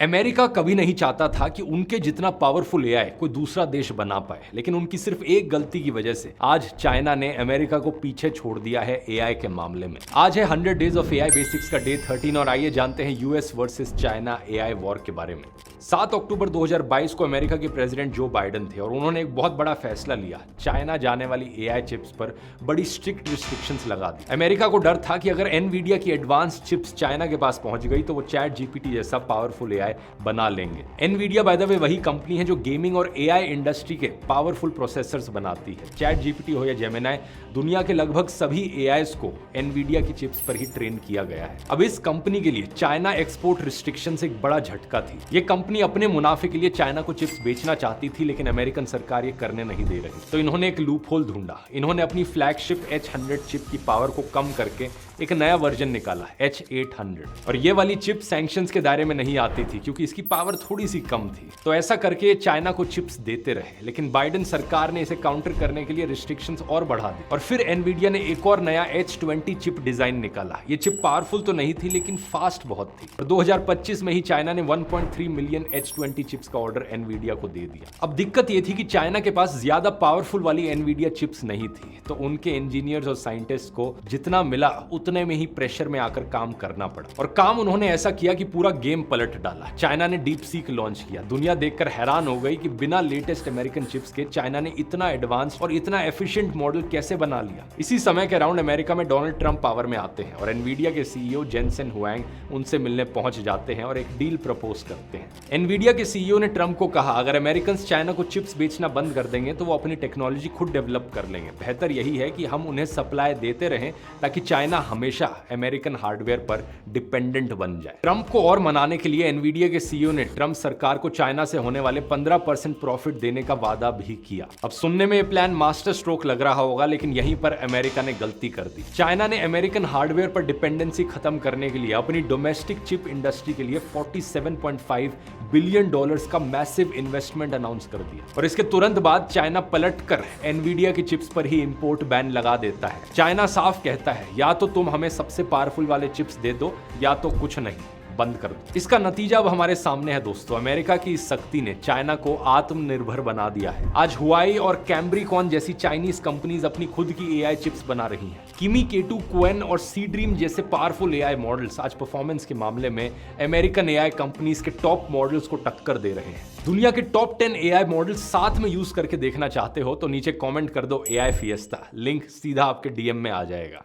America कभी नहीं चाहता था कि उनके जितना पावरफुल एआई कोई दूसरा देश बना पाए, लेकिन उनकी सिर्फ एक गलती की वजह से आज चाइना ने अमेरिका को पीछे छोड़ दिया है एआई के मामले में। आज है 100 डेज ऑफ एआई बेसिक्स का डे 13 और आइए जानते हैं US versus China AI war के बारे में। 7 अक्टूबर 2022 को अमेरिका के प्रेसिडेंट जो बाइडेन थे और उन्होंने एक बहुत बड़ा फैसला लिया। चाइना जाने वाली एआई चिप्स पर बड़ी स्ट्रिक्ट रिस्ट्रिक्शंस लगा दी। अमेरिका को डर था कि अगर एनवीडिया की एडवांस चिप्स चाइना के पास पहुंच गई तो वो चैट जीपीटी जैसा पावरफुल एआई बना लेंगे। एनवीडिया बाय द वे वही कंपनी है जो गेमिंग और एआई इंडस्ट्री के पावरफुल प्रोसेसर्स बनाती है। चैट जीपीटी हो या जेमिनी, दुनिया के लगभग सभी एआईस को एनवीडिया की चिप्स पर ही ट्रेन किया गया है। अब इस कंपनी के लिए चाइना एक्सपोर्ट रिस्ट्रिक्शन से एक बड़ा झटका थी। ये कंपनी अपने मुनाफे के लिए चाइना को चिप्स बेचना चाहती थी, लेकिन अमेरिकन सरकार ये करने नहीं दे रही। तो इन्होंने एक लूप होल ढूंढा। इन्होंने अपनी फ्लैगशिप H100 चिप की पावर को कम करके एक नया वर्जन निकाला, H800। और ये वाली चिप सैंक्शंस के दायरे में नहीं आती थी क्योंकि इसकी पावर थोड़ी सी कम थी। तो ऐसा करके चाइना को चिप्स देते रहे, लेकिन बाइडेन सरकार ने इसे काउंटर करने के लिए रिस्ट्रिक्शंस और बढ़ा दी। और फिर एनवीडिया ने एक और नया H20 चिप डिजाइन निकाला। ये चिप पावरफुल तो नहीं थी, लेकिन फास्ट बहुत थी। और 2025 में ही चाइना ने 1.3 मिलियन H20 चिप्स का ऑर्डर एनवीडिया को दे दिया। अब दिक्कत ये थी कि चाइना के पास ज्यादा पावरफुल वाली एनवीडिया चिप्स नहीं थी, तो उनके इंजीनियर्स और साइंटिस्ट को जितना मिला उतने में ही प्रेशर में आकर काम करना पड़ा। और काम उन्होंने ऐसा किया कि पूरा गेम पलट डाला। चाइना ने डीप सीक लॉन्च किया। दुनिया देखकर हैरान हो गई कि बिना लेटेस्ट अमेरिकन चिप्स के चाइना ने इतना एडवांस और इतना एफिशिएंट मॉडल कैसे बना लिया। इसी समय के अराउंड अमेरिका में डोनाल्ड ट्रंप पावर में आते हैं और एनवीडिया के सीईओ जेनसेन हुआंग उनसे मिलने पहुंच जाते हैं और एक डील प्रपोज करते हैं। एनवीडिया के सीईओ ने ट्रंप को कहा, अगर अमेरिकन चाइना को चिप्स बेचना बंद कर देंगे तो वो अपनी टेक्नोलॉजी खुद डेवलप कर लेंगे। बेहतर यही है कि हम उन्हें सप्लाई देते रहें ताकि चाइना हमेशा अमेरिकन हार्डवेयर पर डिपेंडेंट बन जाए। ट्रंप को और मनाने के लिए एनवीडिया के सीईओ ने ट्रंप सरकार को चाइना से होने वाले 15% प्रॉफिट देने का वादा भी किया। अब सुनने में ये प्लान मास्टर स्ट्रोक लग रहा होगा, लेकिन यहीं पर अमेरिका ने गलती कर दी। चाइना ने अमेरिकन हार्डवेयर पर डिपेंडेंसी खत्म करने के लिए अपनी डोमेस्टिक चिप इंडस्ट्री के लिए $47.5 बिलियन का मैसिव इन्वेस्टमेंट अनाउंस कर दिया। और इसके तुरंत बाद चाइना पलटकर एनवीडिया की चिप्स पर ही इंपोर्ट बैन लगा देता है। चाइना साफ कहता है, या तो तुम हमें सबसे पावरफुल वाले चिप्स दे दो या तो कुछ नहीं, बंद कर दो। इसका नतीजा अब हमारे सामने है दोस्तों। अमेरिका की इस सख्ती ने चाइना को आत्मनिर्भर बना दिया है। आज हुआई और कैम्ब्रिकॉन जैसी चाइनीज कंपनीज अपनी खुद की एआई चिप्स बना रही हैं। किमी K2 क्वेन और सी ड्रीम जैसे पावरफुल एआई मॉडल्स आज परफॉर्मेंस के मामले में अमेरिकन एआई कंपनीज के टॉप मॉडल्स को टक्कर दे रहे हैं। दुनिया के टॉप 10 एआई मॉडल्स साथ में यूज करके देखना चाहते हो तो नीचे कमेंट कर दो एआई फिएस्टा, लिंक सीधा आपके डीएम में आ जाएगा।